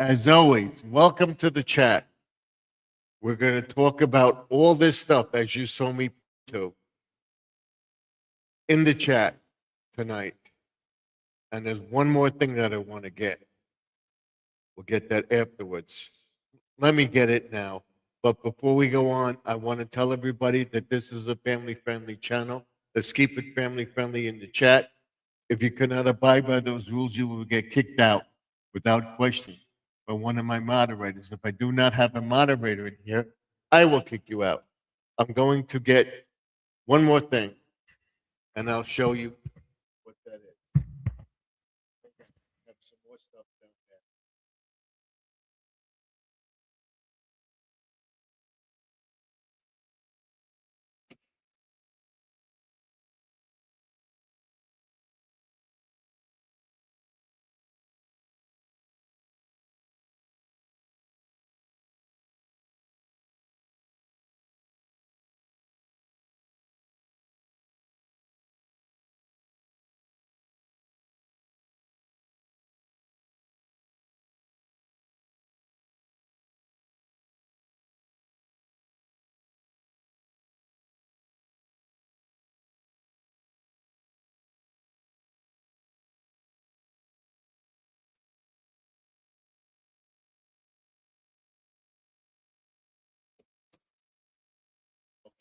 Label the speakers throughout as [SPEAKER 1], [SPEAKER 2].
[SPEAKER 1] As always, welcome to the chat. We're going to talk about all this stuff as you saw me to in the chat tonight. And there's one more thing that I want to get. We'll get that afterwards. Let me get it now. But before we go on, I want to tell everybody that this is a family-friendly channel. Let's keep it family-friendly in the chat. If you cannot abide by those rules, you will get kicked out without question by one of my moderators. If I do not have a moderator in here, I will kick you out. I'm going to get one more thing, and I'll show you what that is. Have some more stuff down there.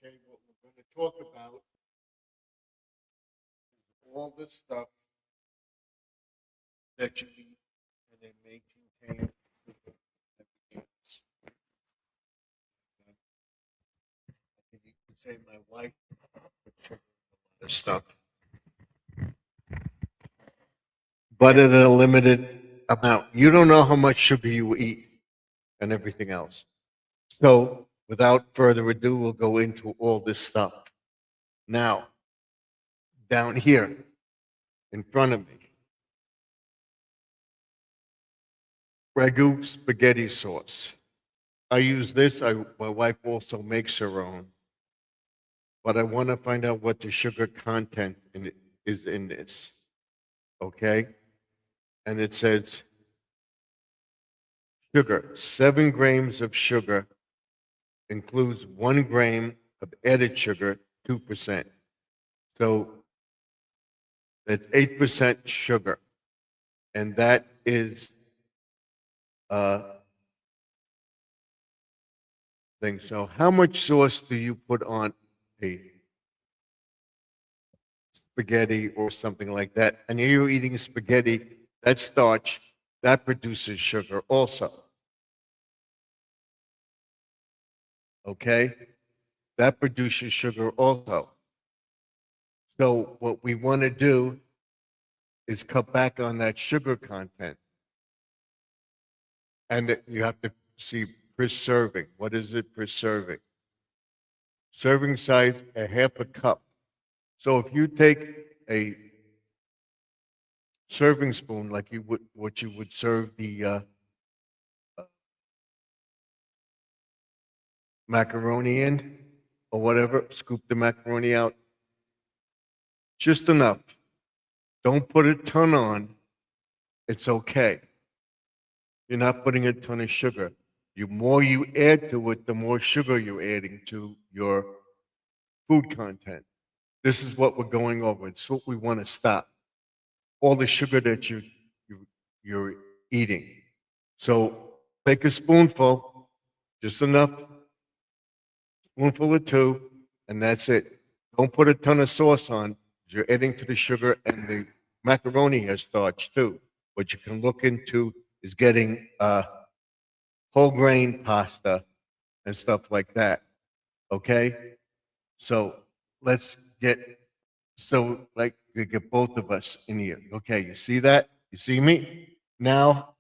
[SPEAKER 1] Okay, what we're going to talk about is all this stuff that you eat, and it may contain ingredients. I think you can say my wife puts sugar in a lot of stuff, but at a limited amount. You don't know how much sugar you eat and everything else. So, without further ado, we'll go into all this stuff. Now, down here in front of me, ragu spaghetti sauce. I use this. My wife also makes her own. But I want to find out what the sugar content is in this. Okay? And it says sugar, 7 grams of sugar includes 1 gram of added sugar, 2%. So that's 8% sugar. And that is thing. So how much sauce do you put on a spaghetti or something like that? And you're eating spaghetti, that starch, that produces sugar also. Okay? That produces sugar also. So what we want to do is cut back on that sugar content. And you have to see per serving. What is it per serving? Serving size, a half a cup. So if you take a serving spoon like you would what you would serve the macaroni in or whatever, scoop the macaroni out, just enough. Don't put a ton on. It's okay. You're not putting a ton of sugar. The more you add to it, the more sugar you're adding to your food content. This is what we're going over. It's what we want to stop. All the sugar that you're eating. So take a spoonful, just enough, spoonful or two, and that's it. Don't put a ton of sauce on. You're adding to the sugar, and the macaroni has starch too. What you can look into is getting whole grain pasta and stuff like that. Okay? So let's get, so like we get both of us in here. Okay, you see that? You see me? Now,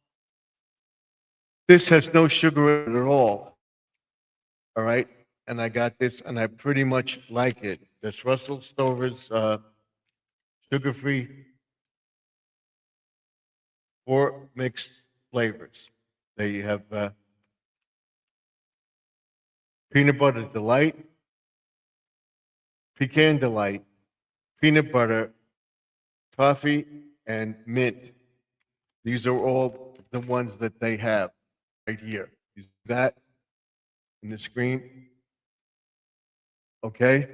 [SPEAKER 1] this has no sugar in it at all. All right? And I got this, and I pretty much like it. This Russell Stover's sugar-free 4 mixed flavors. There you have peanut butter delight, pecan delight, peanut butter, toffee, and mint. These are all the ones that they have right here. You see that in the screen? Okay?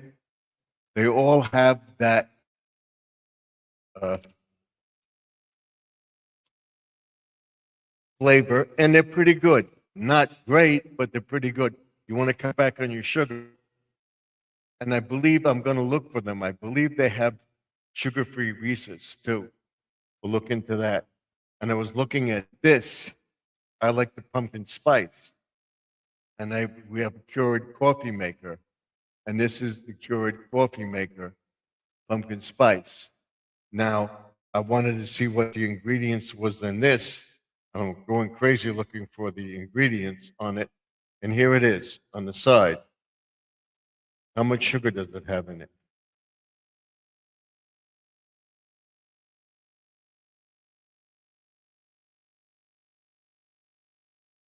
[SPEAKER 1] They all have that flavor, and they're pretty good. Not great, but they're pretty good. You want to cut back on your sugar, and I believe I'm going to look for them. I believe they have sugar-free Reese's too. We'll look into that. And I was looking at this. I like the pumpkin spice, and we have a Keurig coffee maker, and this is the Keurig coffee maker, pumpkin spice. Now, I wanted to see what the ingredients was in this. I'm going crazy looking for the ingredients on it, and here it is on the side. How much sugar does it have in it?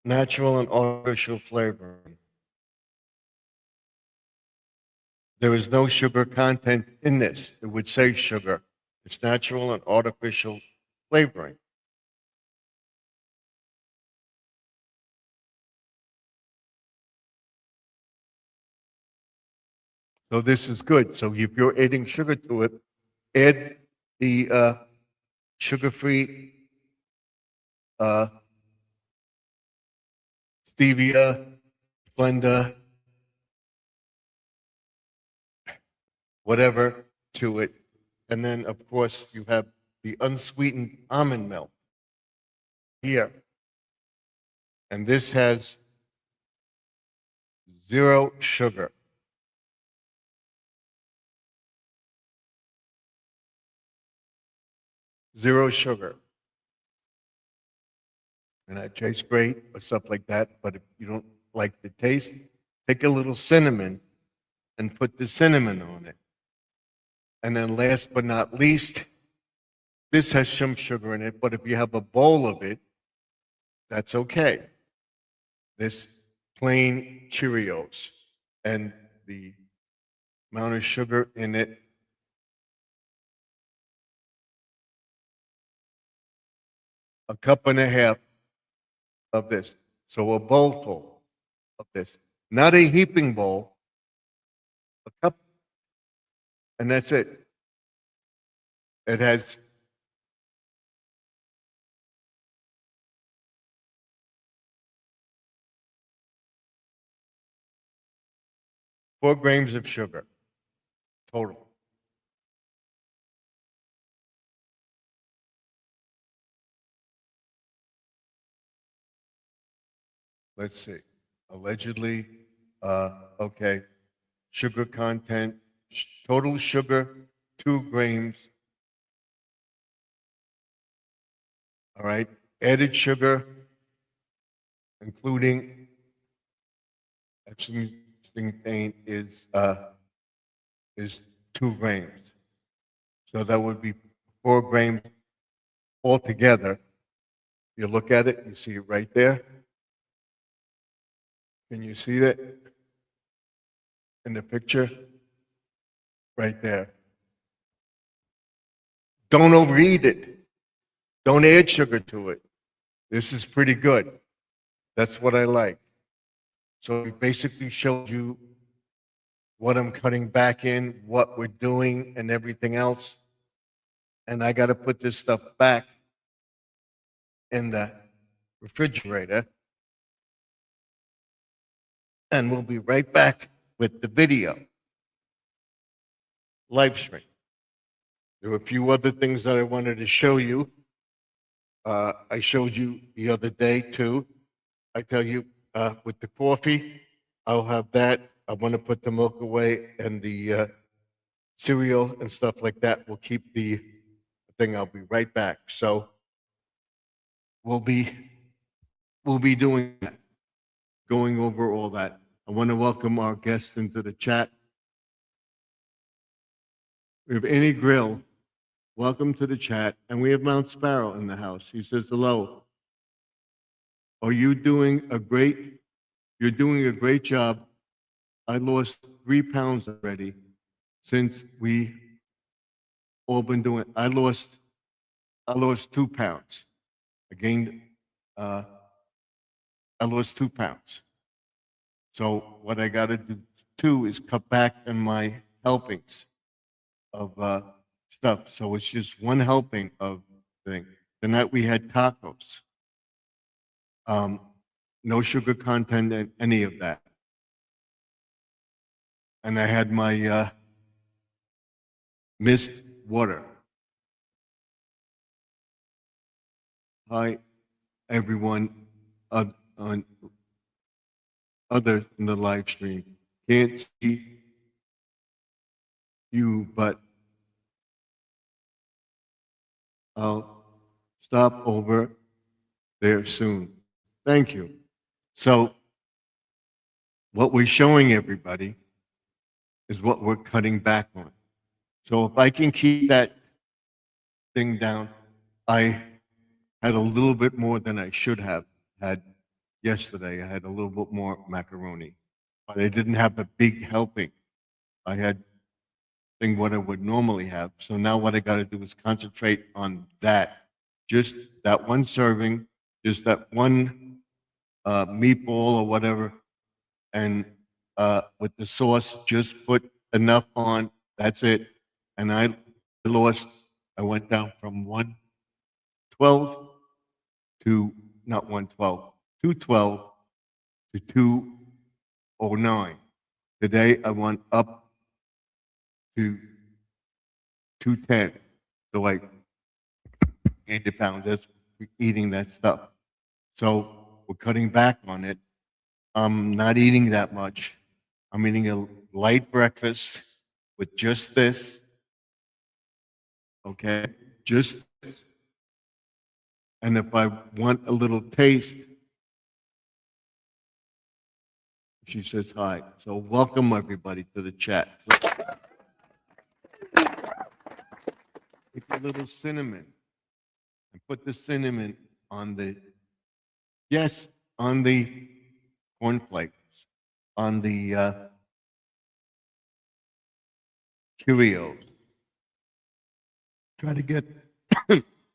[SPEAKER 1] Natural and artificial flavoring. There is no sugar content in this. It would say sugar. It's natural and artificial flavoring. So this is good. So if you're adding sugar to it, add the sugar-free stevia, Splenda, whatever to it. And then, of course, you have the unsweetened almond milk here. And this has 0 sugar. Zero sugar. And it tastes great or stuff like that. But if you don't like the taste, take a little cinnamon and put the cinnamon on it. And then last but not least, this has some sugar in it, but if you have a bowl of it, that's okay. This plain Cheerios and the amount of sugar in it, a cup and a half of this. So a bowl full of this. Not a heaping bowl, a cup, and that's it. It has four grams of sugar total. Let's see. Allegedly, okay. Sugar content, total sugar, 2 grams. All right. Added sugar, including actually is 2 grams. So that would be 4 grams altogether. You look at it, you see it right there. Can you see that in the picture? Right there. Don't overeat it. Don't add sugar to it. This is pretty good. That's what I like. So it basically shows you what I'm cutting back in, what we're doing, and everything else. And I got to put this stuff back in the refrigerator. And we'll be right back with the video live stream. There were a few other things that I wanted to show you. I showed you the other day too. I tell you, with the coffee, I'll have that. I want to put the milk away and the cereal and stuff like that. We'll keep the thing. I'll be right back. So we'll be doing that, going over all that. I want to welcome our guests into the chat. We have Annie Grill. Welcome to the chat. And we have Mount Sparrow in the house. He says hello. Are you doing you're doing a great job. I lost 3 pounds already since we all been doing. I lost 2 pounds. I gained uh, I lost 2 pounds. So what I got to do too is cut back on my helpings of stuff. So it's just one helping of thing. The night we had tacos, no sugar content in any of that. And I had my mist water. Hi, everyone on other in the live stream. Can't see you, but I'll stop over there soon. Thank you. So what we're showing everybody is what we're cutting back on. So if I can keep that thing down, I had a little bit more than I should have had yesterday. I had a little bit more macaroni, but I didn't have a big helping. I had thing what I would normally have. So now what I got to do is concentrate on that, just that one serving, just that one meatball or whatever, and with the sauce, just put enough on. That's it. And I went down from 112 to not 112, 212 to 209. Today I went up to 210. So I gained a pound just eating that stuff. So we're cutting back on it. I'm not eating that much. I'm eating a light breakfast with just this. Okay, just this. And if I want a little taste, she says hi. So welcome everybody to the chat. Take a little cinnamon and put the cinnamon on the, yes, on the cornflakes, on the Cheerios. Try to get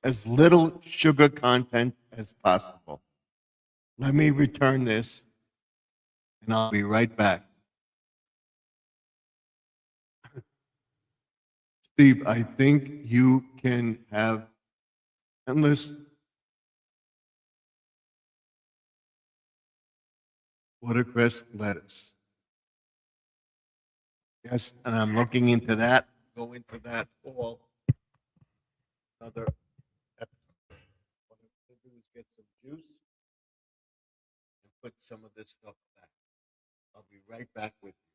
[SPEAKER 1] as little sugar content as possible. Let me return this and I'll be right back. Steve, I think you can have endless watercress lettuce. Yes, and I'm looking into that. Go into that all other episode. What I'm going to do is get some juice and put some of this stuff back. I'll be right back with you.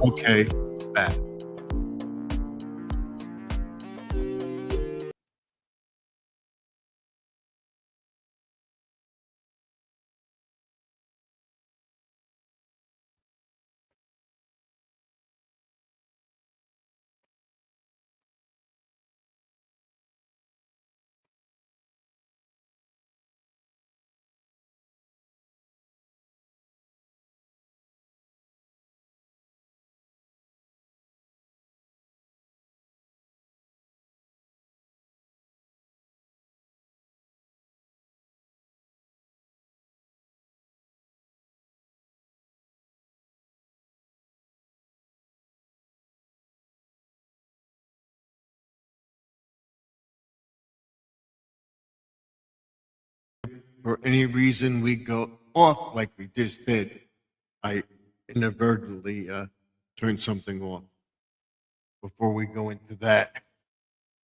[SPEAKER 1] Okay, that. For any reason we go off like we just did, I inadvertently turned something off. Before we go into that,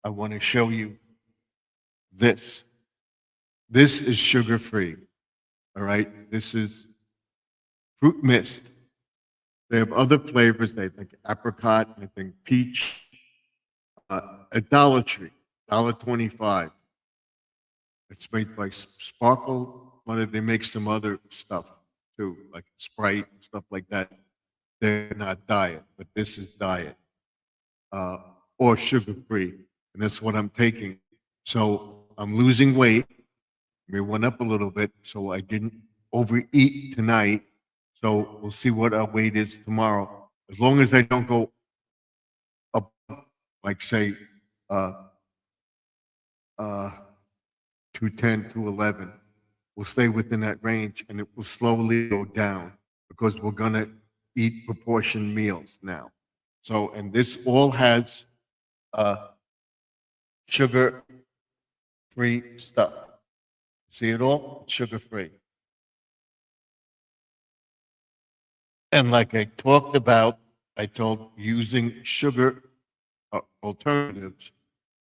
[SPEAKER 1] I want to show you this. This is sugar free. All right. This is fruit mist. They have other flavors. They think apricot, I think peach. At Dollar Tree, $1.25. It's made by Sparkle, but they make some other stuff too, like Sprite, stuff like that. They're not diet, but this is diet uh, or sugar free, and that's what I'm taking. So I'm losing weight. We went up a little bit, so I didn't overeat tonight. So we'll see what our weight is tomorrow. As long as I don't go up, like say, uh, uh, 210, 211, we'll stay within that range, and it will slowly go down because we're gonna eat proportion meals now. So, and this all has uh, sugar-free stuff. See it all? Sugar-free. And like I talked about, I told using sugar alternatives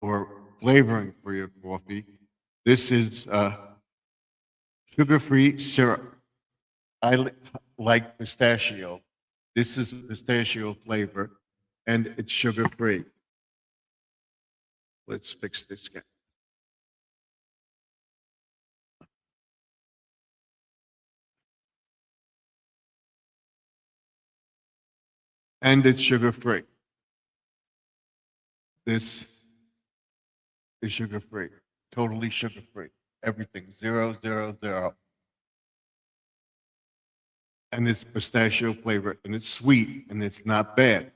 [SPEAKER 1] or flavoring for your coffee. This is sugar-free syrup. I like pistachio. This is pistachio flavor, and it's sugar-free. Let's fix this again. And it's sugar-free. This is sugar-free, totally sugar-free. Everything, 0, 0, 0. And it's pistachio flavor, and it's sweet, and it's not bad.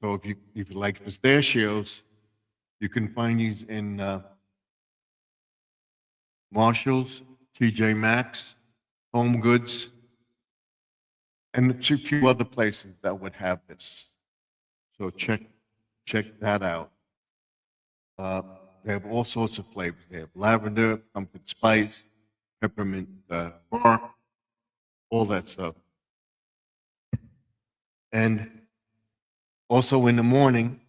[SPEAKER 1] So if you like pistachios, you can find these in Marshalls, TJ Maxx, Home Goods, and a few other places that would have this. So check that out. They have all sorts of flavors. They have lavender, pumpkin spice, peppermint bark, all that stuff. And also in the morning,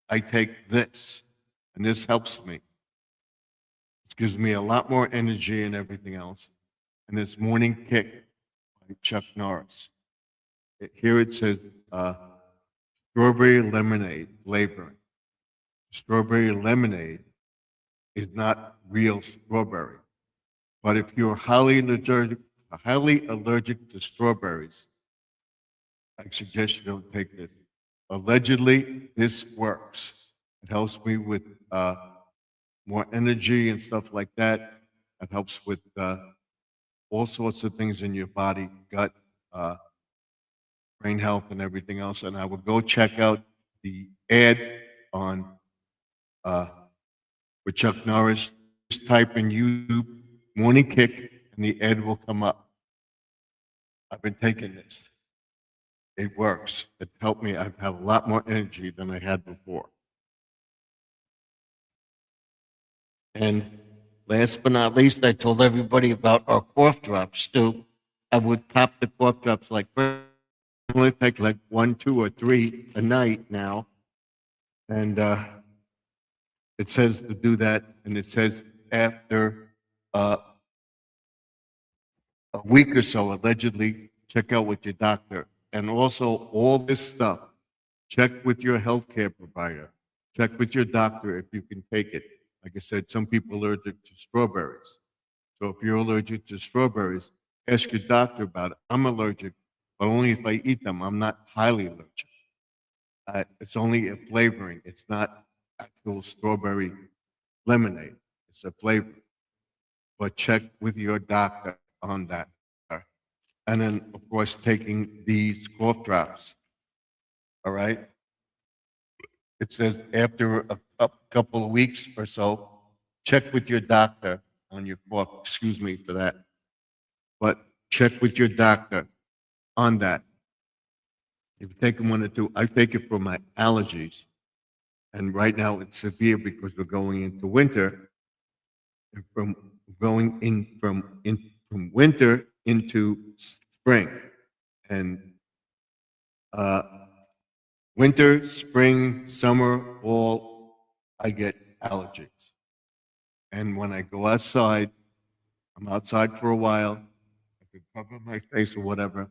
[SPEAKER 1] I take this, and this helps me. It gives me a lot more energy and everything else. And it's Morning Kick by Chuck Norris. Here it says strawberry lemonade flavoring. Strawberry lemonade is not real strawberry. But if you're highly allergic to strawberries, I suggest you don't take this. Allegedly, this works. It helps me with more energy and stuff like that. It helps with all sorts of things in your body, gut, brain health, and everything else. And I would go check out the ad on with Chuck Norris. Just type in YouTube Morning Kick, and the ad will come up. I've been taking this. It works. It helped me. I have a lot more energy than I had before. And last but not least, I told everybody about our cough drops too. I would pop the cough drops like I only take like 1, 2, or 3 a night now. And it says to do that, and it says after a week or so, allegedly, check out with your doctor and also all this stuff, check with your healthcare provider. Check with your doctor if you can take it. Like I said, some people are allergic to strawberries. So if you're allergic to strawberries, ask your doctor about it. I'm allergic, but only if I eat them. I'm not highly allergic. It's only a flavoring. It's not actual strawberry lemonade. It's a flavor. But check with your doctor on that. And then, of course, taking these cough drops. All right. It says after a couple of weeks or so, check with your doctor on your cough. Excuse me for that. But check with your doctor on that. If you take one or two, I take it for my allergies. And right now it's severe because we're going into winter. And from going from winter into spring. And uh, winter, spring, summer, fall, I get allergies. And when I go outside, I'm outside for a while, I can cover my face or whatever,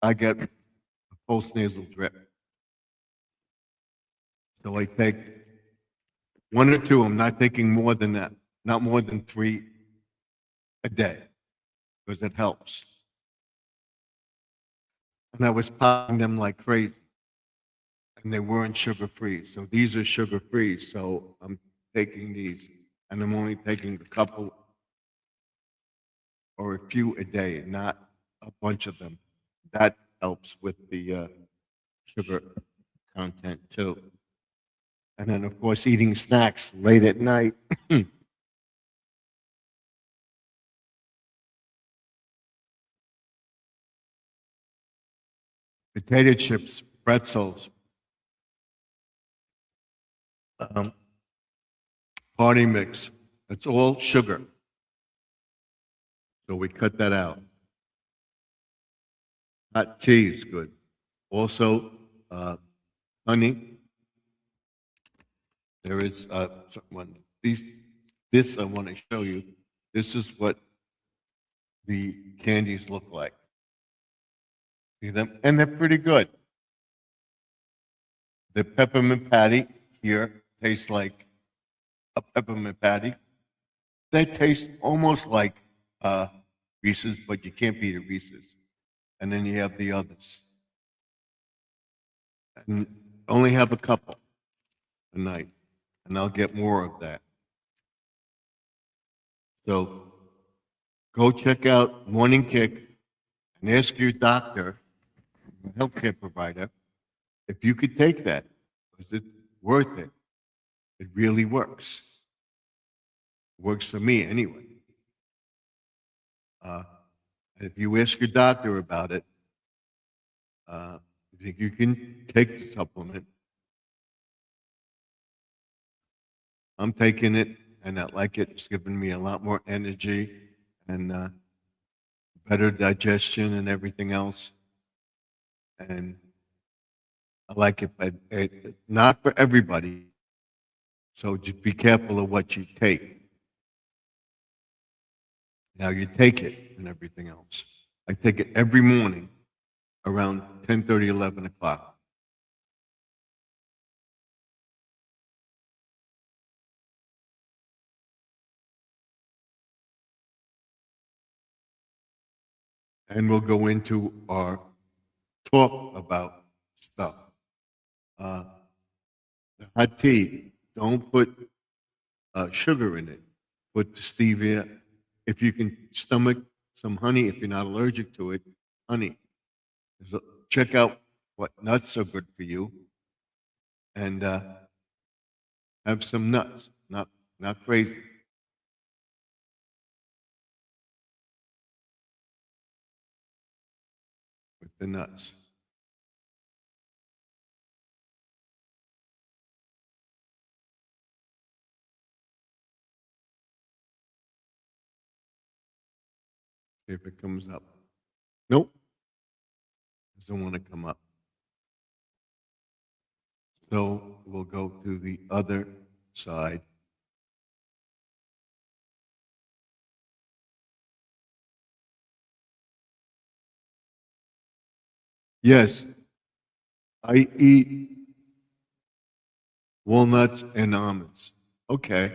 [SPEAKER 1] I get a post-nasal drip. So I take one or two. I'm not taking more than that, not more than 3 a day, because it helps. And I was popping them like crazy, and they weren't sugar-free. So these are sugar-free, so I'm taking these, and I'm only taking a couple or a few a day, not a bunch of them. That helps with the sugar content too. And then, of course, eating snacks late at night. Potato chips, pretzels, um, party mix. It's all sugar. So we cut that out. Hot tea is good. Also, honey. There is one. This I want to show you. This is what the candies look like. See them? And they're pretty good. The peppermint patty here tastes like a peppermint patty. They taste almost like uh, Reese's, but you can't beat a Reese's. And then you have the others. And only have a couple a night, and I'll get more of that. So go check out Morning Kick and ask your doctor, healthcare provider, if you could take that. Is it worth it? It really works. Works for me anyway. Uh, and if you ask your doctor about it, you think you can take the supplement. I'm taking it, and I like it. It's giving me a lot more energy and better digestion and everything else. And I like it, but not for everybody. So just be careful of what you take. Now you take it and everything else. I take it every morning around 10:30, 11 o'clock. And we'll go into our talk about stuff. Uh, the hot tea, don't put sugar in it. Put the stevia. If you can stomach some honey, if you're not allergic to it, honey. So check out what nuts are good for you, and have some nuts. Not crazy. With the nuts. See if it comes up. Nope, doesn't want to come up. So we'll go to the other side. Yes, I eat walnuts and almonds. Okay.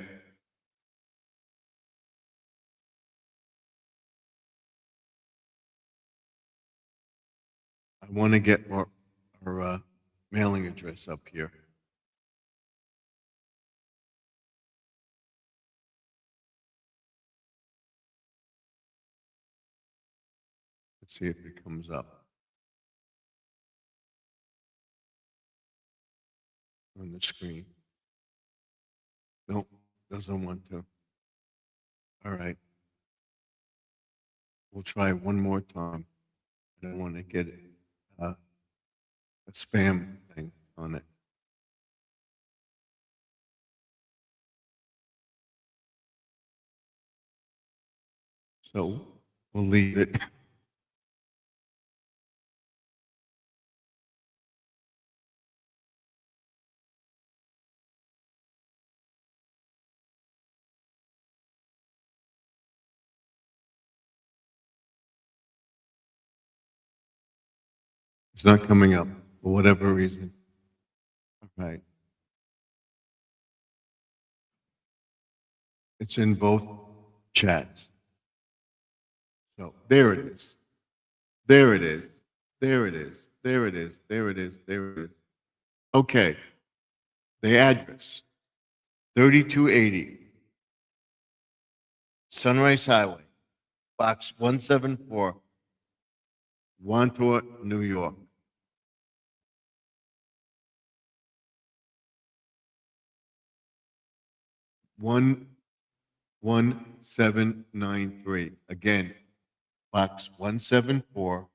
[SPEAKER 1] I want to get our mailing address up here. Let's see if it comes up on the screen. Nope, doesn't want to. All right. We'll try one more time. I don't want to get a spam thing on it. So we'll leave it. It's not coming up for whatever reason. All right. It's in both chats. So there it is. There it is. There it is. There it is. There it is. There it is. Okay. The address 3280 Sunrise Highway, Box 174, Wantor, New York. 11793. Again, Box 174,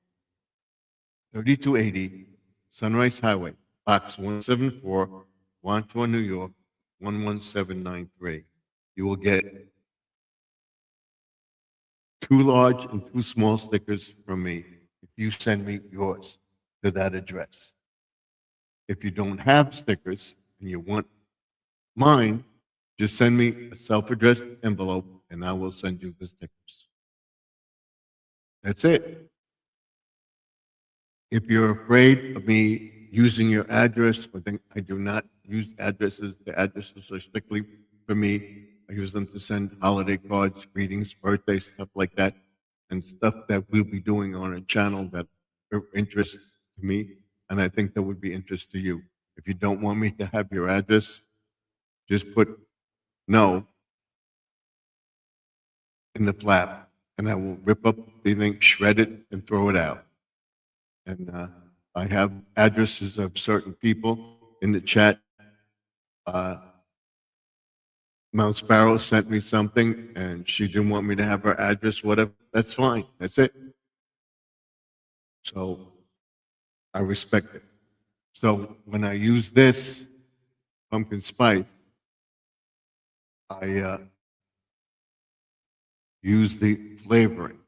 [SPEAKER 1] 3280 Sunrise Highway, Box 174, Wantor, New York, 11793. You will get 2 large and 2 small stickers from me if you send me yours to that address. If you don't have stickers and you want mine, just send me a self-addressed envelope and I will send you the stickers. That's it. If you're afraid of me using your address, or think I do not use addresses. The addresses are strictly for me. I use them to send holiday cards, greetings, birthdays, stuff like that, and stuff that we'll be doing on a channel that are interest to me, and I think that would be interest to you. If you don't want me to have your address, just put no in the flap, and I will rip up the thing, shred it, and throw it out. And I have addresses of certain people in the chat. Mount Sparrow sent me something, and she didn't want me to have her address, whatever. That's fine. That's it. So I respect it. So when I use this pumpkin spice, I use the flavoring.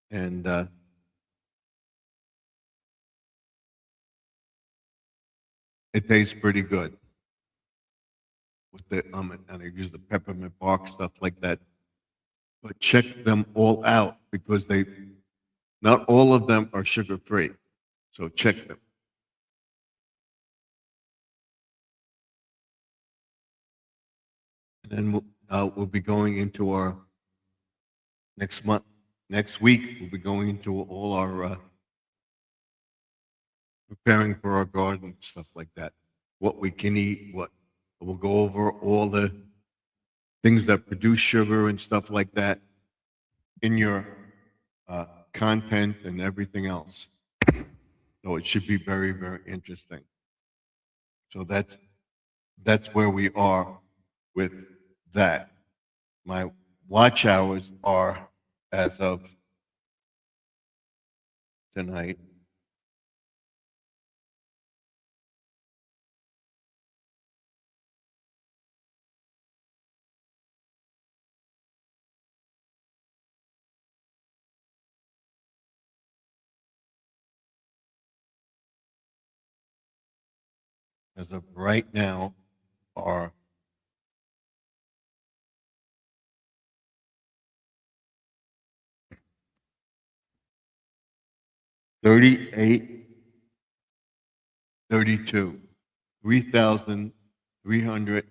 [SPEAKER 1] And it tastes pretty good with the and I use the peppermint bark stuff like that. But check them all out because not all of them are sugar free. So check them. And then we'll be going into our next month. Next week, we'll be going into all our preparing for our garden, stuff like that. What we can eat, we'll go over all the things that produce sugar and stuff like that in your content and everything else. So it should be very, very interesting. So that's where we are with that. My watch hours are as of tonight. As of right now, are 38, 32, 3,300,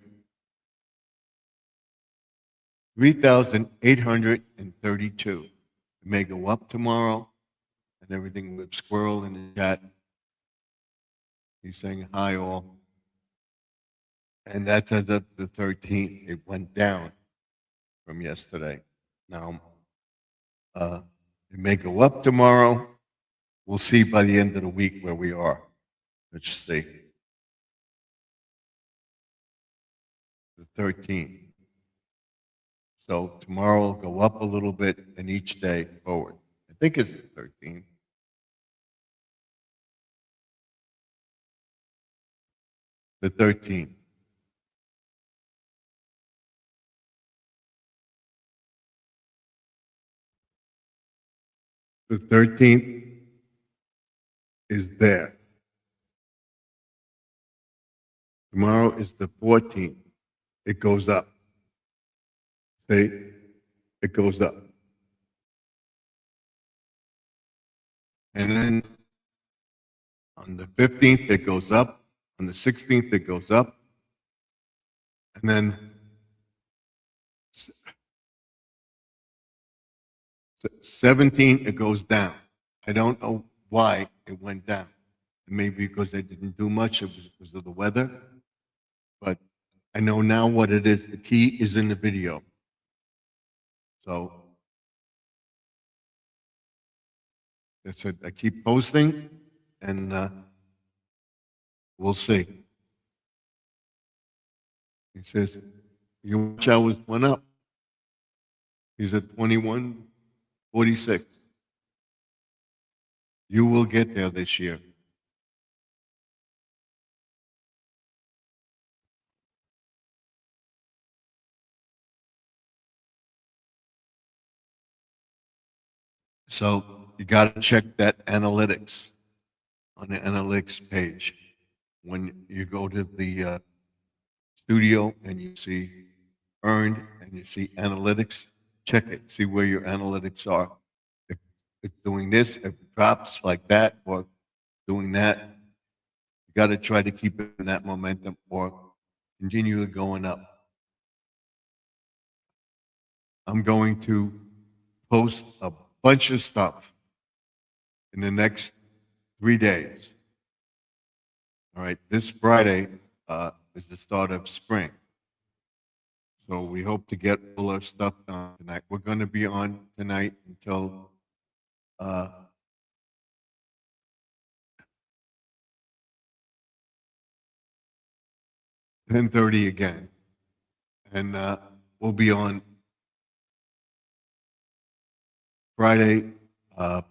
[SPEAKER 1] 3,832. It may go up tomorrow, and everything with Squirrel in the chat. He's saying hi all. And that's as of the 13th. It went down from yesterday. Now, it may go up tomorrow. We'll see by the end of the week where we are. Let's see. The 13th. So tomorrow will go up a little bit and each day forward. I think it's the 13th. The 13th. The 13th is there. Tomorrow is the 14th. It goes up. See? It goes up. And then on the 15th, it goes up. On the 16th, it goes up. And then 17th, it goes down. I don't know why it went down. Maybe because they didn't do much, it was because of the weather. But I know now what it is. The key is in the video. So that's it. I keep posting, and we'll see. He says, your watch hours went up. He's at 21:46. You will get there this year. So you got to check that analytics on the analytics page. When you go to the studio and you see earned and you see analytics, check it, see where your analytics are. If it's doing this, if it drops like that or doing that, you got to try to keep it in that momentum or continue going up. I'm going to post a bunch of stuff in the next 3 days. All right, this Friday is the start of spring. So we hope to get all our stuff done tonight. We're going to be on tonight until 10:30 again. And we'll be on Friday at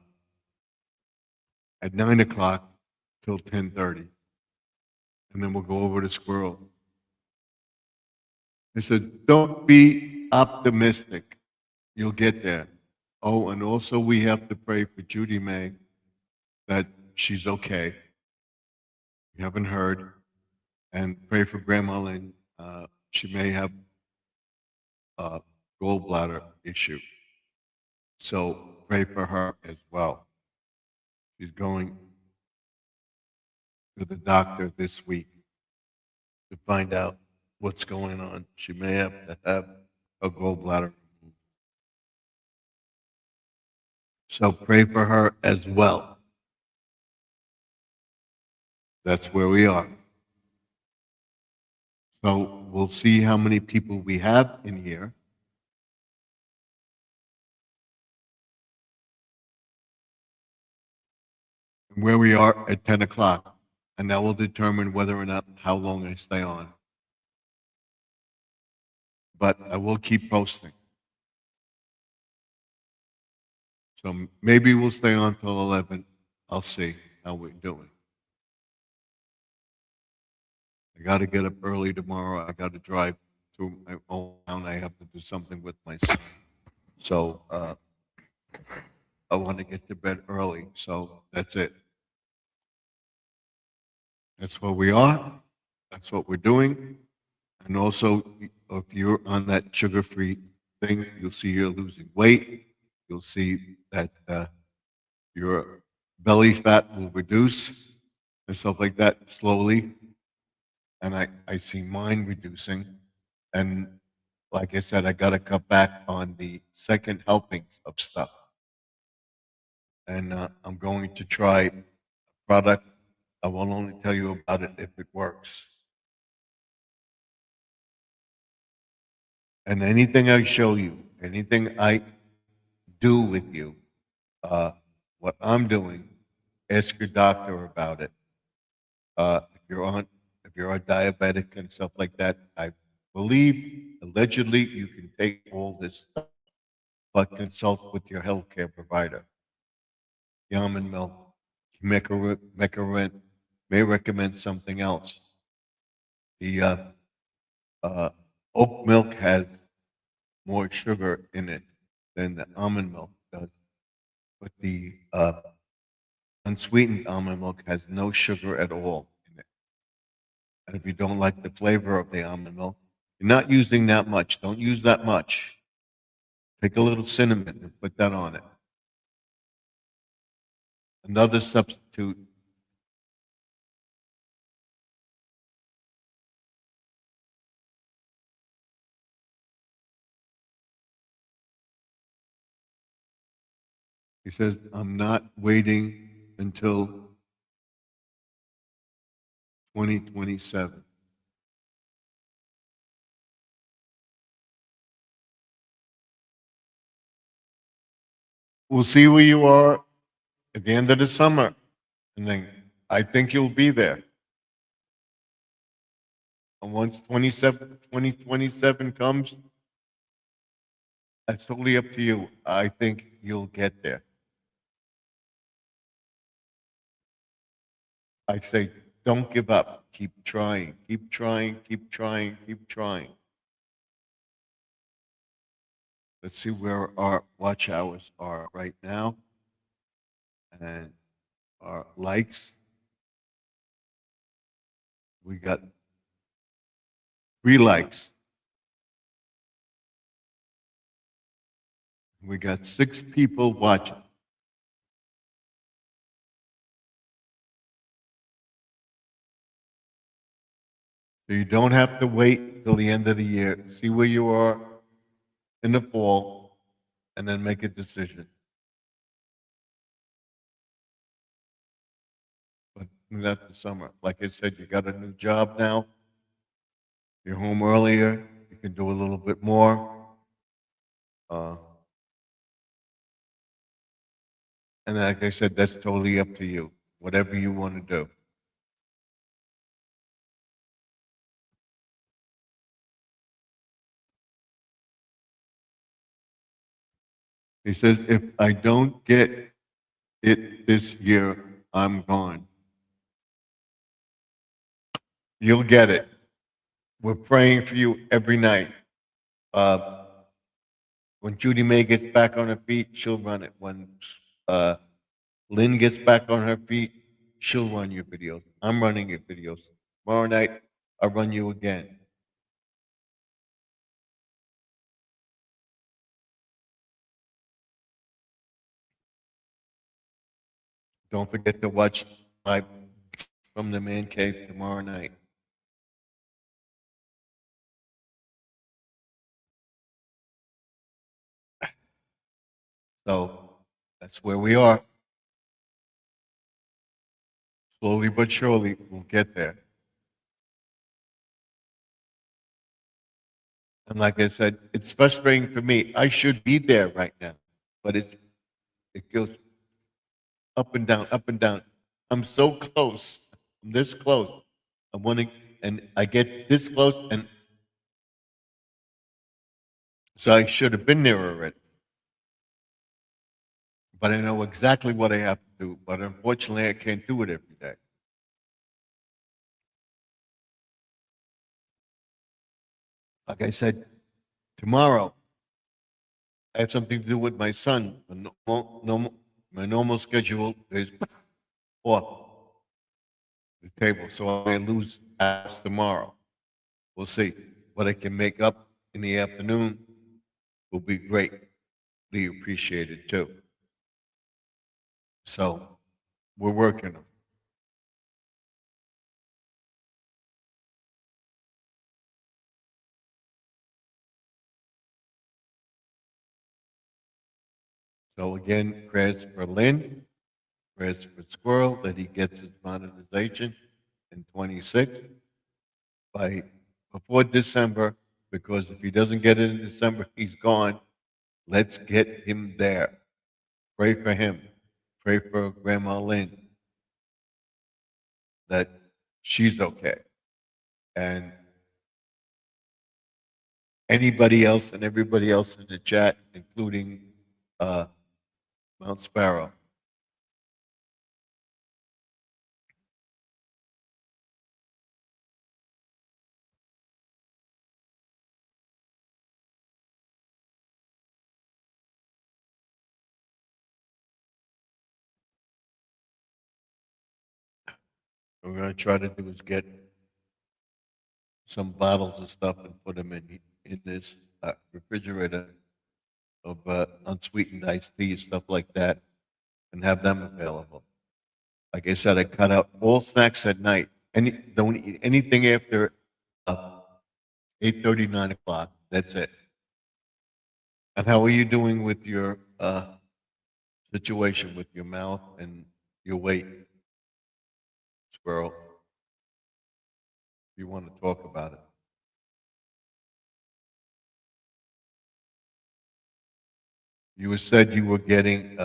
[SPEAKER 1] 9 o'clock till 10:30. And then we'll go over to Squirrel. He said, don't be optimistic. You'll get there. Oh, and also we have to pray for Judy May that she's okay. We haven't heard. And pray for Grandma Lynn. She may have a gallbladder issue. So pray for her as well. She's going to the doctor this week to find out what's going on. She may have to have a gallbladder. So pray for her as well. That's where we are. So we'll see how many people we have in here. And where we are at 10 o'clock. And that will determine whether or not how long I stay on. But I will keep posting. So maybe we'll stay on till 11. I'll see how we're doing. I got to get up early tomorrow. I got to drive to my own town. I have to do something with my son. So I want to get to bed early. So that's it. That's where we are. That's what we're doing. And also, if you're on that sugar-free thing, you'll see you're losing weight. You'll see that you're belly fat will reduce and stuff like that slowly. And I see mine reducing. And like I said, I got to cut back on the second helpings of stuff. And I'm going to try a product. I will only tell you about it if it works. And anything I show you, anything I do with you, what I'm doing, ask your doctor about it. If you're on, if you're a diabetic and stuff like that, I believe allegedly you can take all this stuff, but consult with your healthcare provider. The almond milk may recommend something else. The uh, oat milk has more sugar in it than the almond milk does, but the unsweetened almond milk has no sugar at all in it. And if you don't like the flavor of the almond milk, you're not using that much. Don't use that much. Take a little cinnamon and put that on it. Another substitute. He says, I'm not waiting until 2027. We'll see where you are at the end of the summer. And then I think you'll be there. And once 2027 comes, that's totally up to you. I think you'll get there. I say, don't give up. Keep trying, keep trying, keep trying, keep trying. Let's see where our watch hours are right now. And our likes. We got 3 likes. We got 6 people watching. So you don't have to wait till the end of the year. See where you are in the fall and then make a decision. But not the summer. Like I said, you got a new job now. You're home earlier. You can do a little bit more. And like I said, that's totally up to you. Whatever you want to do. He says, if I don't get it this year, I'm gone. You'll get it. We're praying for you every night. Uh, when Judy May gets back on her feet, she'll run it. When Lynn gets back on her feet, she'll run your videos. I'm running your videos. Tomorrow night, I'll run you again. Don't forget to watch live from the man cave tomorrow night. So that's where we are. Slowly but surely, we'll get there. And like I said, it's frustrating for me. I should be there right now, but it goes up and down, up and down. I'm so close. I'm this close. I want to, and I get this close, and so I should have been there already. But I know exactly what I have to do. But unfortunately, I can't do it every day. Like I said, tomorrow, I have something to do with my son. My normal schedule is off the table, so I may lose hours tomorrow. We'll see. What I can make up in the afternoon will be greatly appreciated too. So we're working on. So again, prayers for Lynn, prayers for Squirrel that he gets his monetization in 26 by before December, because if he doesn't get it in December, he's gone. Let's get him there. Pray for him. Pray for Grandma Lynn that she's okay. And anybody else and everybody else in the chat, including uh, Mount Sparrow. What we're going to try to do is get some bottles of stuff and put them in this refrigerator of unsweetened iced tea, stuff like that, and have them available. Like I said, I cut out all snacks at night. Don't eat anything after 8:30, 9 o'clock. That's it. And how are you doing with your situation with your mouth and your weight, Squirrel? If you want to talk about it. You said you were getting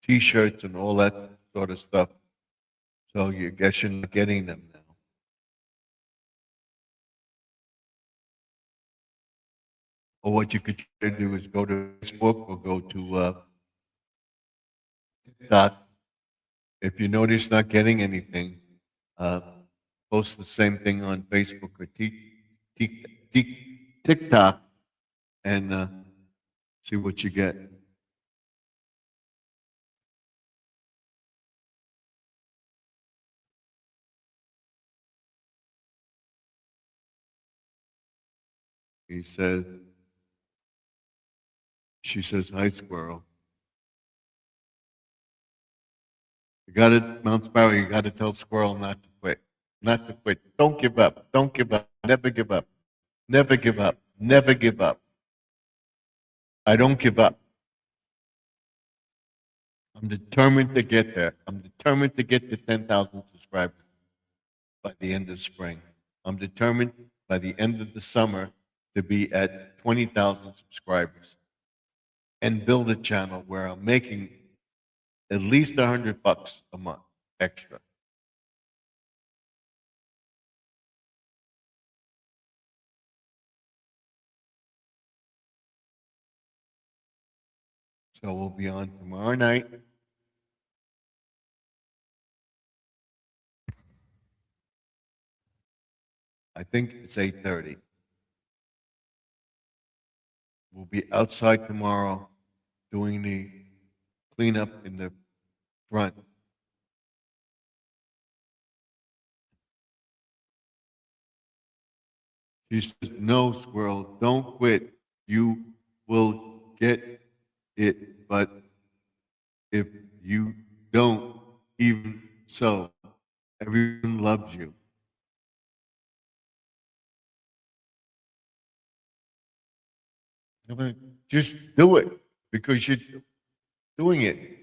[SPEAKER 1] T-shirts and all that sort of stuff. So you guess you're not getting them now. Or what you could try to do is go to Facebook or go to TikTok. If you notice not getting anything, uh, post the same thing on Facebook or TikTok and see what you get. He says, she says, hi, Squirrel. You got to, Mount Sparrow, you got to tell Squirrel not to quit. Not to quit. Don't give up. Don't give up. Never give up. Never give up. Never give up. I don't give up. I'm determined to get there. I'm determined to get to 10,000 subscribers by the end of spring. I'm determined by the end of the summer to be at 20,000 subscribers and build a channel where I'm making at least $100 a month extra. So we'll be on tomorrow night. I think it's 8:30. We'll be outside tomorrow doing the cleanup in the front. She says, no, Squirrel, don't quit. You will get it. But if you don't, even so, everyone loves you. Just do it because you're doing it.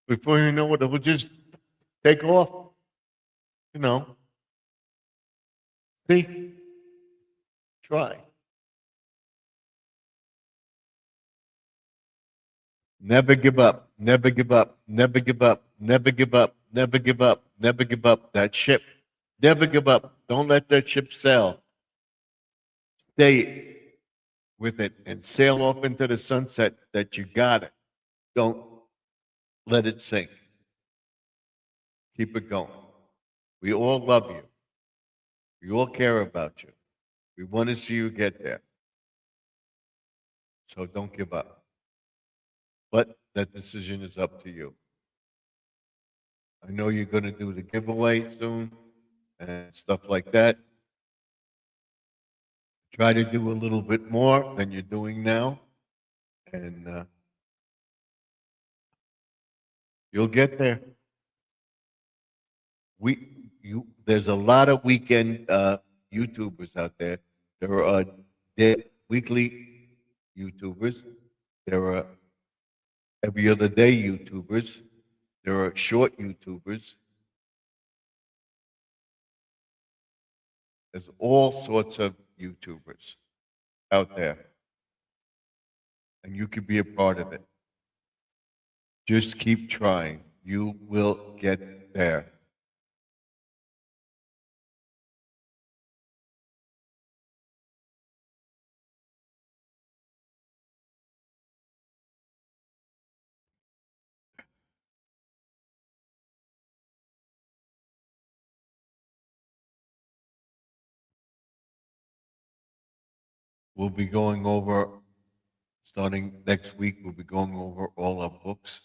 [SPEAKER 1] Before you know it, it will just take off. You know, see, try. Never give up. Never give up. Never give up. Never give up. Never give up. Never give up. That ship. Never give up. Don't let that ship sail. Stay with it and sail off into the sunset that you got it. Don't let it sink. Keep it going. We all love you. We all care about you. We want to see you get there. So don't give up. But that decision is up to you. I know you're going to do the giveaway soon and stuff like that. Try to do a little bit more than you're doing now. And You'll get there. There's a lot of weekend YouTubers out there. There are weekly YouTubers. There are every other day YouTubers. There are short YouTubers. There's all sorts of YouTubers out there, and you could be a part of it. Just keep trying. You will get there. We'll be going over, starting next week, we'll be going over all our books.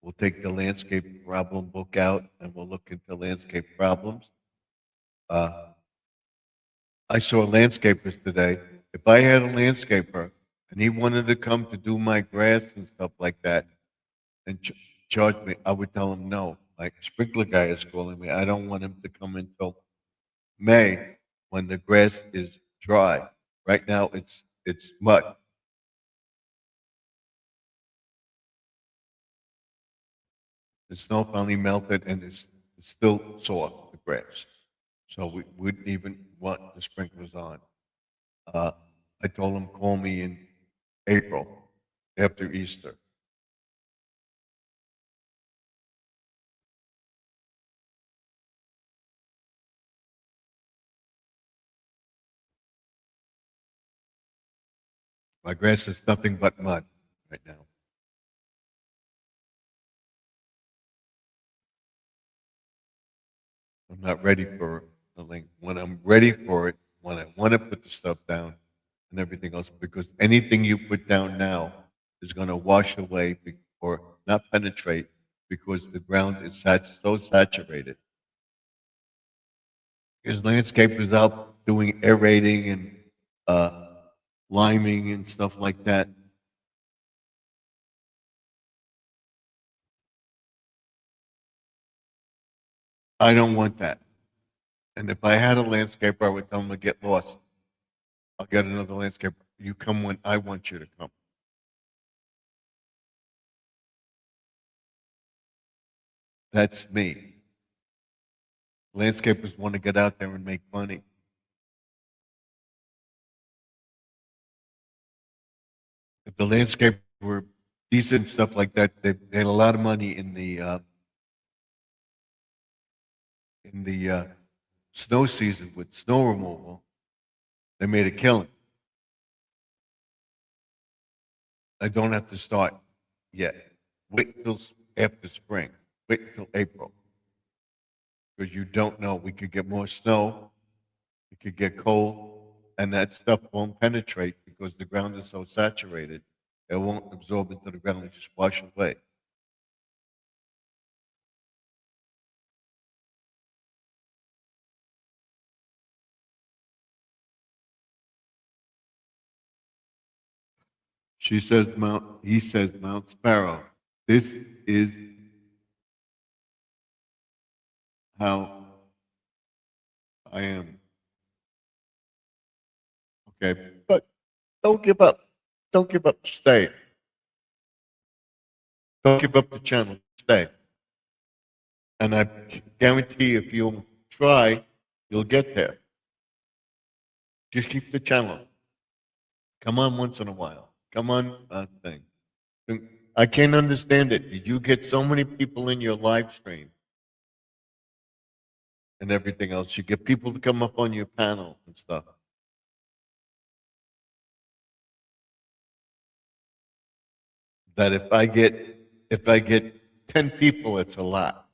[SPEAKER 1] We'll take the landscape problem book out and we'll look into landscape problems. Uh, I saw landscapers today. If I had a landscaper and he wanted to come to do my grass and stuff like that and charge me, I would tell him no. Like sprinkler guy is calling me. I don't want him to come until May when the grass is dry. Right now it's mud. The snow finally melted and it's still sore, the grass. So we wouldn't even want the sprinklers on. Uh, I told him, call me in April after Easter. My grass is nothing but mud right now. I'm not ready for the link. When I'm ready for it, when I want to put the stuff down and everything else, because anything you put down now is going to wash away or not penetrate because the ground is so saturated. His landscapers out doing aerating and uh, liming and stuff like that. I don't want that. And if I had a landscaper, I would tell him to get lost. I'll get another landscaper. You come when I want you to come. That's me. Landscapers want to get out there and make money. If the landscape were decent stuff like that, they had a lot of money in the snow season with snow removal. They made a killing. I don't have to start yet. Wait till after spring. Wait till April because you don't know. We could get more snow. It could get cold, and that stuff won't penetrate because the ground is so saturated. It won't absorb into the ground and just wash away. He says Mount Sparrow. This is how I am. Okay. But don't give up. Don't give up. Stay. Don't give up the channel. Stay. And I guarantee if you'll try, you'll get there. Just keep the channel. Come on once in a while. Come on, thing. I can't understand it. Did you get so many people in your live stream and everything else? You get people to come up on your panel and stuff. That if I get 10 people, it's a lot.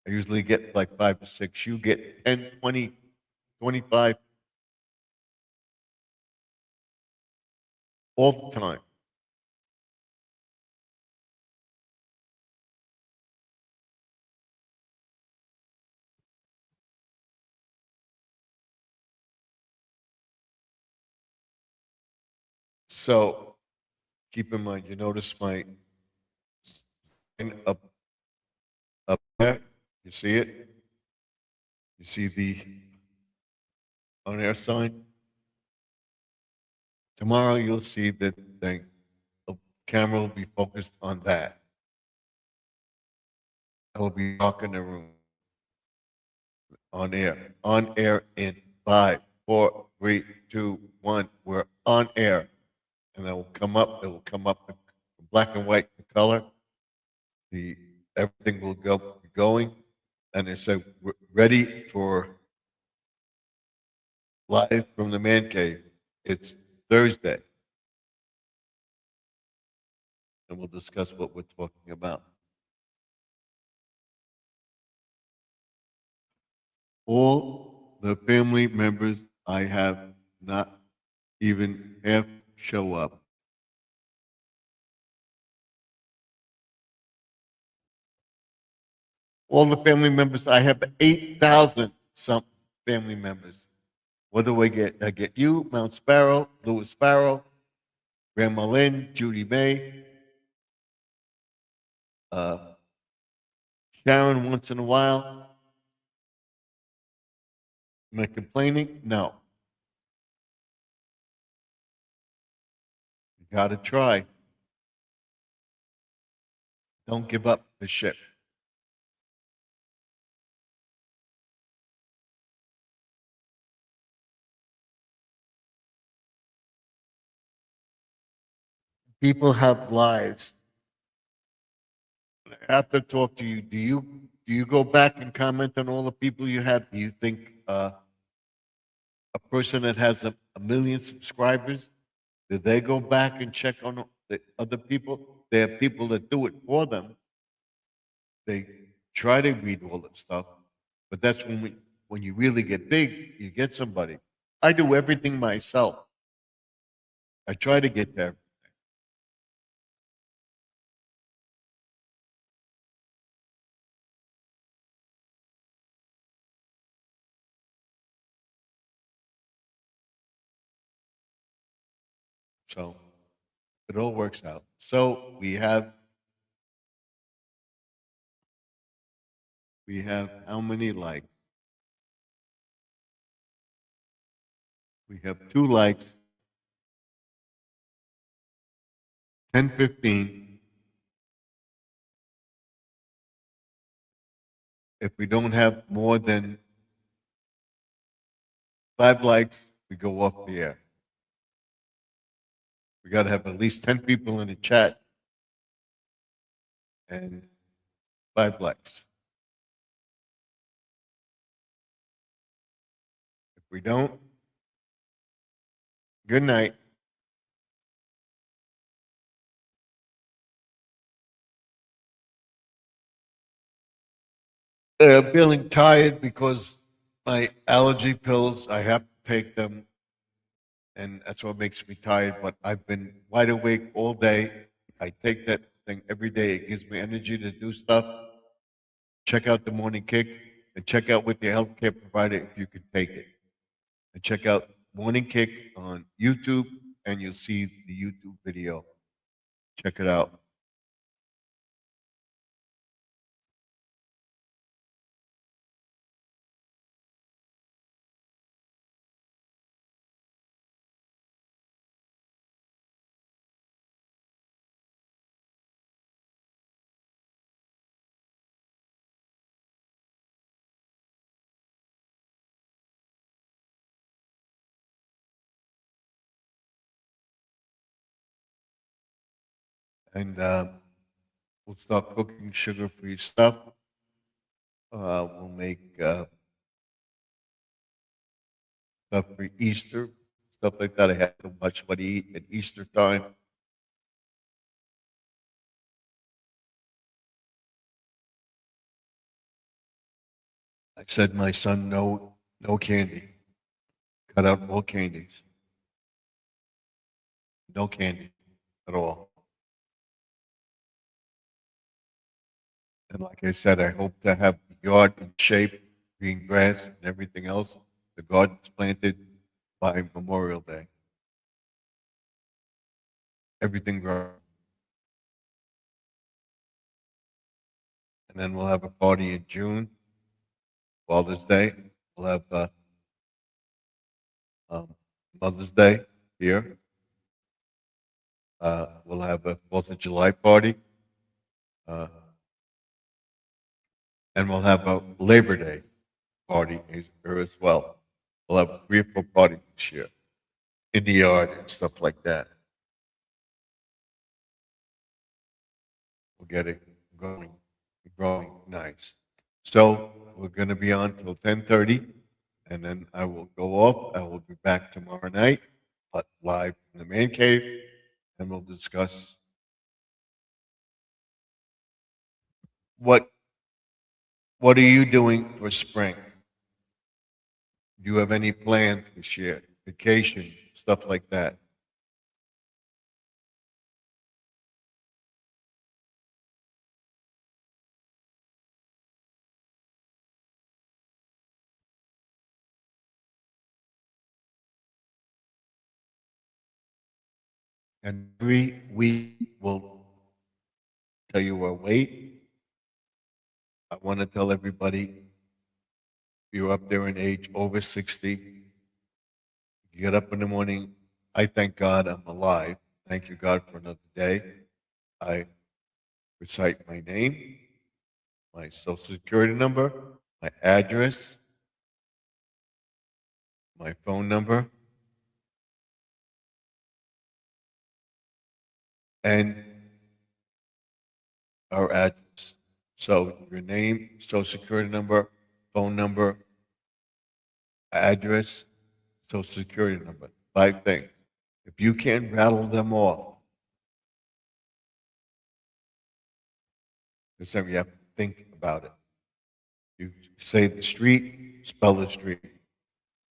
[SPEAKER 1] I usually get like 5 or 6. You get 10, 20, 25 all the time. So keep in mind, you notice my up there. You see it? You see the on-air sign? Tomorrow you'll see that the camera will be focused on that. I will be dark in the room. On air. On air in 5, 4, 3, 2, 1. We're on air. And it will come up. It will come up in black and white the color. The everything will go going. And it said we're ready for live from the man cave. It's Thursday. And we'll discuss what we're talking about. All the family members I have not even half show up. All the family members, I have 8,000 some family members. What do I get? I get you, Mount Sparrow, Louis Sparrow, Grandma Lynn, Judy May, uh, Sharon once in a while. Am I complaining? No. You got to try. Don't give up the ship. People have lives. I have to talk to you. Do you go back and comment on all the people you have? Do you think a person that has a million subscribers, did they go back and check on the other people? They have people that do it for them. They try to read all that stuff, but that's when you really get big, you get somebody. I do everything myself. I try to get there. So it all works out. So we have how many likes? We have 2 likes, 10, 15. If we don't have more than 5 likes, we go off the air. We got to have at least 10 people in the chat and 5 likes. If we don't, good night. I'm feeling tired because my allergy pills, I have to take them, and that's what makes me tired. But I've been wide awake all day. I take that thing every day. It gives me energy to do stuff. Check out the morning kick and check out with your healthcare provider if you can take it. And check out Morning Kick on YouTube, and you'll see the YouTube video. Check it out. And we'll start cooking sugar-free stuff. We'll make stuff for Easter, stuff like that. I have so much what to eat at Easter time. I said, my son, no candy. Cut out all candies. No candy at all. And like I said, I hope to have the yard in shape, green grass and everything else. The garden's planted by Memorial Day. Everything grows. and then we'll have a party in June, Father's Day. We'll have um, Mother's Day here. We'll have a 4th of July party. Uh, and we'll have a Labor Day party here as well. We'll have 3 or 4 parties this year in the yard and stuff like that. We'll get it growing nice. So we're going to be on till 10:30, and then I will go off. I will be back tomorrow night, live in the man cave, and we'll discuss what are you doing for spring. Do you have any plans this year? Vacation, stuff like that. And every week we'll tell you our weight. I want to tell everybody, if you're up there in age over 60, you get up in the morning. I thank God I'm alive. Thank you, God, for another day. I recite my name, my social security number, my address, my phone number, and our address. So your name, social security number, phone number, address, social security number. 5 things. If you can't rattle them off, this time you have to think about it. You say the street, spell the street.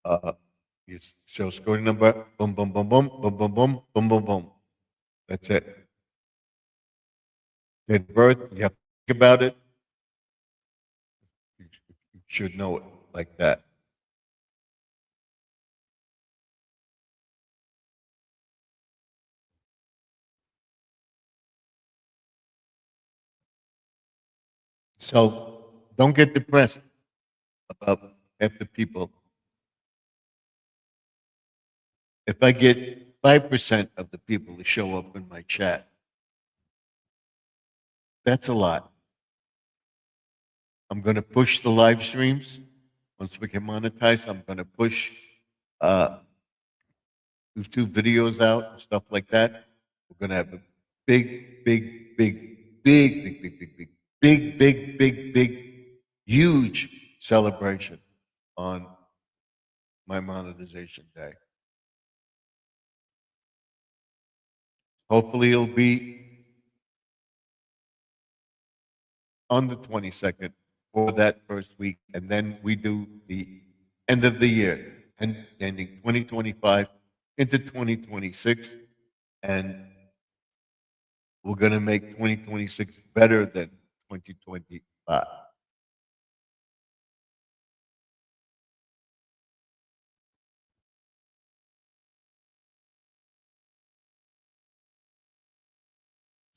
[SPEAKER 1] Your social security number, boom, boom, boom, boom, boom, boom, boom, boom, boom, boom. That's it. Date of birth, you have to think about it. You should know it like that. So don't get depressed about half the people. If I get 5% of the people to show up in my chat, that's a lot. I'm going to push the live streams. Once we can monetize, I'm going to push uh, YouTube videos out and stuff like that. We're going to have a big, big, big, big, big, big, big, big, big, big, big, big, huge celebration on my monetization day. Hopefully, it'll be on the 22nd for that first week, and then we do the end of the year, and ending 2025 into 2026, and we're going to make 2026 better than 2025.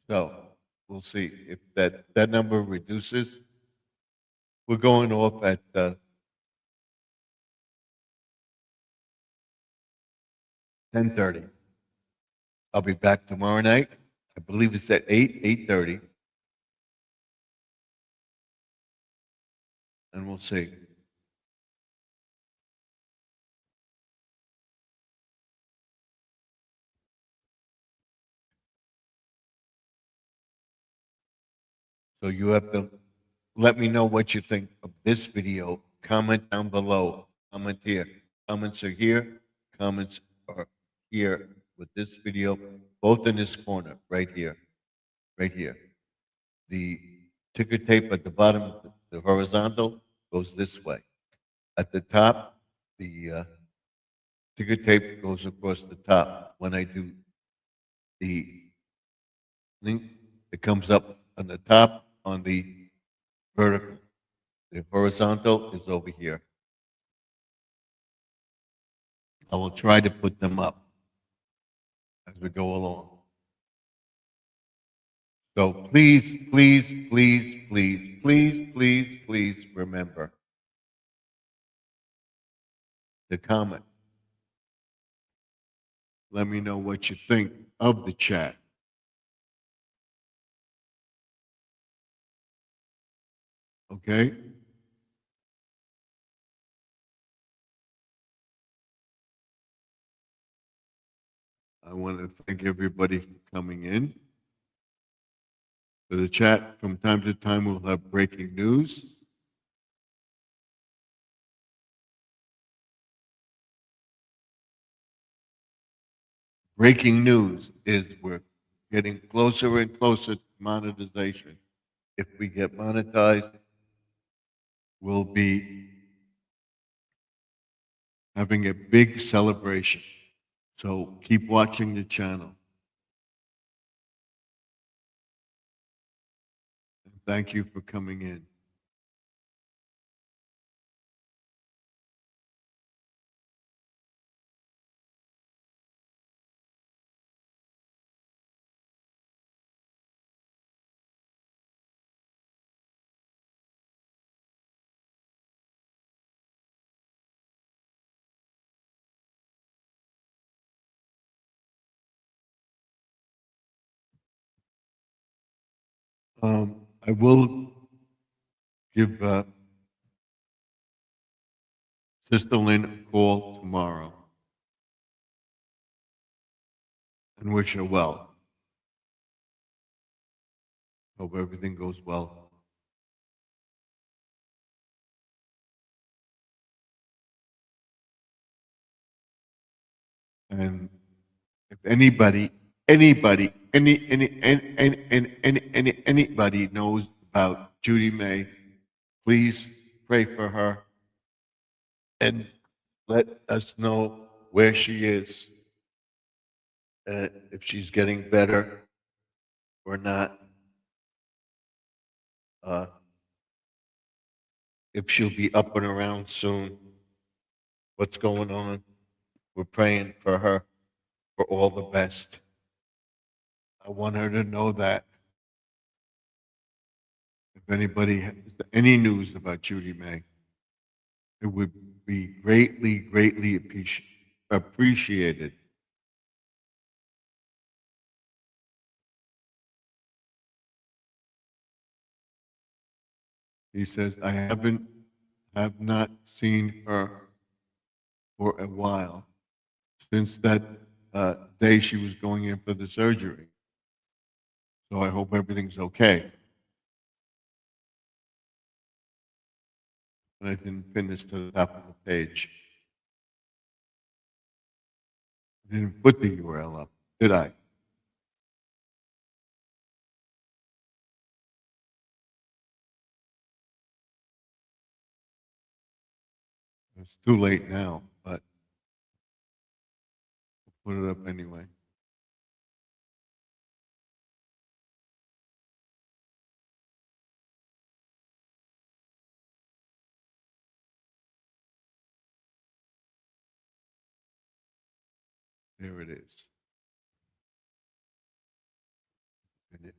[SPEAKER 1] So we'll see if that number reduces. We're going off at 10:30. I'll be back tomorrow night. I believe it's at 8:30, and we'll see. So you have to let me know what you think of this video. Comment down below. Comment here. Comments are here. Comments are here with this video, both in this corner, right here. Right here. The ticker tape at the bottom, the horizontal, goes this way. At the top, the ticker tape goes across the top. When I do the link, it comes up on the top on the vertical. The horizontal is over here. I will try to put them up as we go along. So please, please, please, please, please, please, please remember to comment. Let me know what you think of the chat. Okay? I want to thank everybody for coming in. For the chat, from time to time, we'll have breaking news. Breaking news is we're getting closer and closer to monetization. If we get monetized, we'll be having a big celebration. So keep watching the channel. And thank you for coming in. I will give Sister Lynn a call tomorrow and wish her well. Hope everything goes well. And if anybody knows about Judy May, please pray for her and let us know where she is, if she's getting better or not, if she'll be up and around soon, what's going on. We're praying for her for all the best. I want her to know that. If anybody has any news about Judy May, it would be greatly, greatly appreciated. He says, I have not seen her for a while, since that day she was going in for the surgery. So I hope everything's okay. And I didn't pin this to the top of the page. I didn't put the URL up, did I? It's too late now, but I'll put it up anyway. There it is. And it,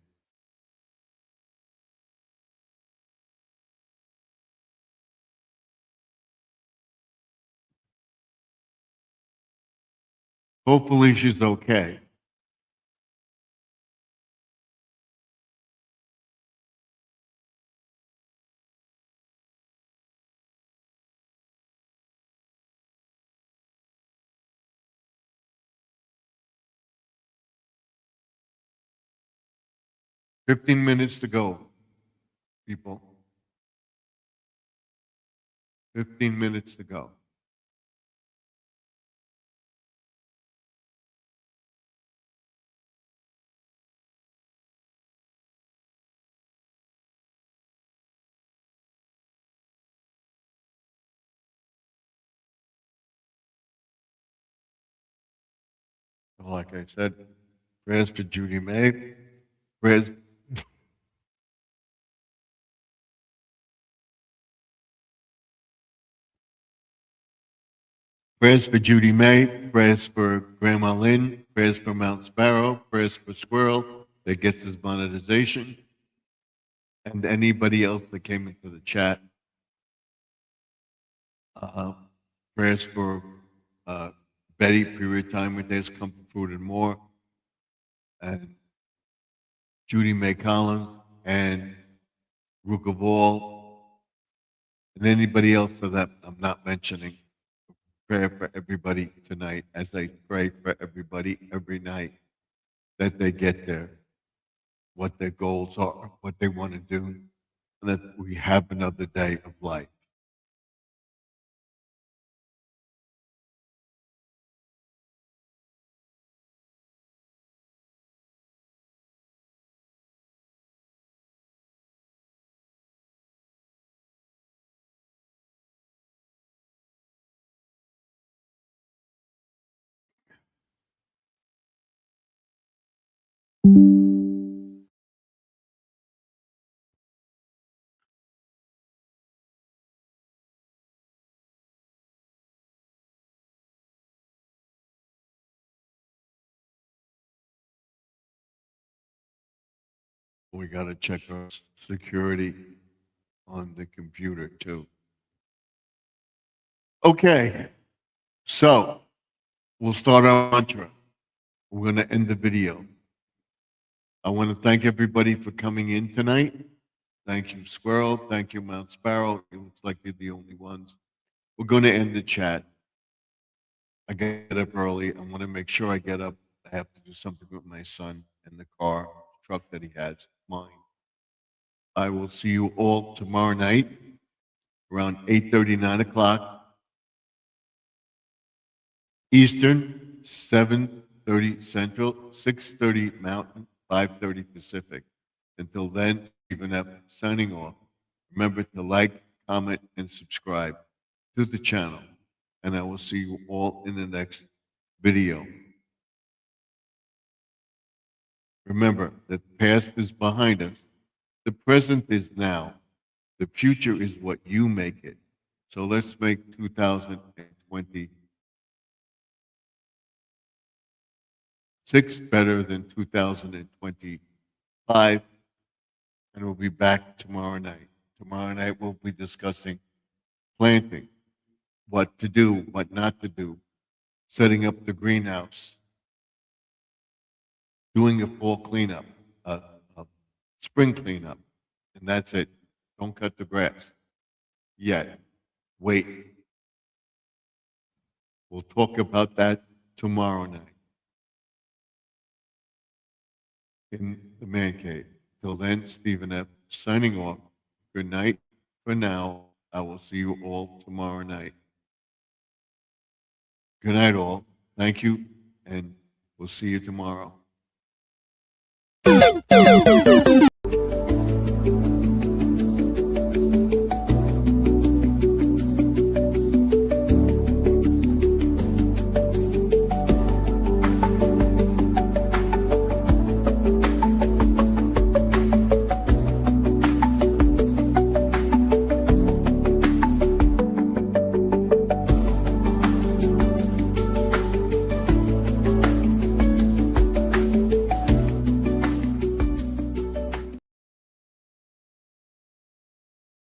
[SPEAKER 1] hopefully she's okay. "15 minutes to go, people. 15 minutes to go." Like I said, prayers for Judy May, prayers prayers for Judy May, prayers for Grandma Lynn, prayers for Mount Sparrow, prayers for Squirrel, that gets his monetization, and anybody else that came into the chat. Uh, Prayers for Betty, pre-retirement days, comfort food and more, and Judy May Collins, and Ruka Ball, and anybody else that I'm not mentioning. Prayer for everybody tonight, as I pray for everybody every night, that they get there, what their goals are, what they want to do, and that we have another day of life. We got to check our security on the computer too. Okay, so we'll start our mantra. We're going to end the video. I want to thank everybody for coming in tonight. Thank you, Squirrel. Thank you, Mount Sparrow. It looks like you're the only ones. We're going to end the chat. I get up early. I want to make sure I get up. I have to do something with my son in the car, truck that he has, mine. I will see you all tomorrow night around 8:30, 9 o'clock Eastern, 7:30 Central, 6:30 Mountain, 5:30 Pacific. Until then, Stephen F. signing off. Remember to like, comment, and subscribe to the channel. And I will see you all in the next video. Remember that the past is behind us. The present is now. The future is what you make it. So let's make 2026 better than 2025. And we'll be back tomorrow night. Tomorrow night we'll be discussing planting, what to do, what not to do, setting up the greenhouse, doing a fall cleanup, a spring cleanup, and that's it. Don't cut the grass yet. Wait. We'll talk about that tomorrow night in the man cave. Till then, Stephen F. signing off. Good night for now. I will see you all tomorrow night. Good night, all. Thank you, and we'll see you tomorrow.